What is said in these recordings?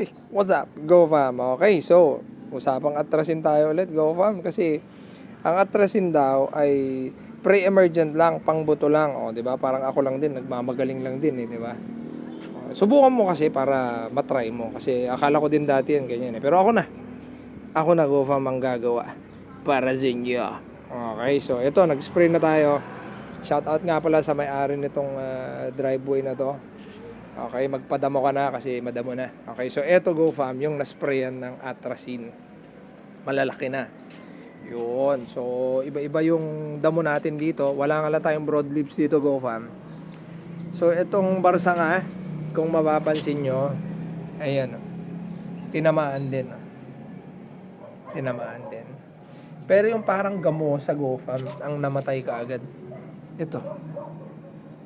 Uy, what's up? Go fam. Okay, so usapang atrasin tayo ulit, go fam, kasi ang atrasin daw ay pre-emergent lang, pangbuto lang. O, 'di ba? Parang ako lang din, nagmamagaling lang din, 'di ba? Subukan mo kasi para matry mo kasi akala ko din dati yan ganyan eh. Pero ako na. Ako na go fam ang gagawa para sa inyo. Okay, so ito, nag-spray na tayo. Shout out nga pala sa may-ari nitong driveway na to. Okay, magpadamo ka na kasi madamo na. Okay, so eto go fam, yung nasprayan ng atrazine. Malalaki na. Yun. So, iba-iba yung damo natin dito. Wala nga lang tayong broadleaves dito go fam. So, etong barsa nga, kung mapapansin nyo, ayan, tinamaan din. Tinamaan din. Pero yung parang gamo sa go fam, ang namatay ka agad. Ito.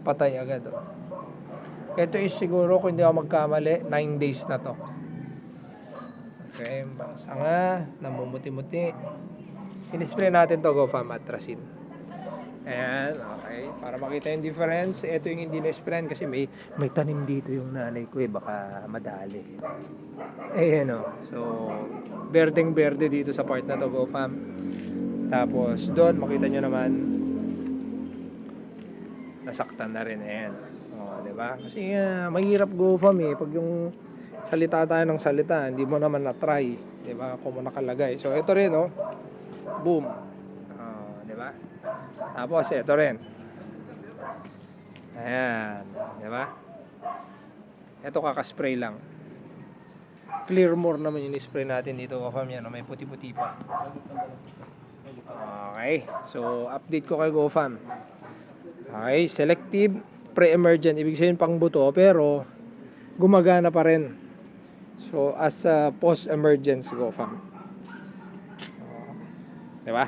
Patay agad. Oh. Ito is siguro, kung hindi ako magkamali, 9 days na to. Okay, bangsa nga, namumuti-muti. In-spray natin to go fam atrazine. Ayan, okay. Para makita yung difference, ito yung hindi na-sprayan kasi may tanim dito yung nanay ko eh, baka madali. Ayan o. So, berdeng-berde dito sa part na to go fam. Tapos, doon, makita nyo naman, nasaktan na rin. Ayan. O, diba? Kasi mahirap go fam eh. Pag yung salita tayo ng salita, hindi mo naman na-try. Diba? Kung mo nakalagay. So, ito rin oh. Boom. O, diba? Tapos, ito rin. Ayan. Diba? Ito kakaspray lang. Clearmore naman yung spray natin dito go fam. Yan, may puti-puti pa. Okay. So, update ko kay go fam. Okay, selective pre-emergent, ibig sabihin pang buto pero gumagana pa rin. So as post-emergence go fam. 'Di ba?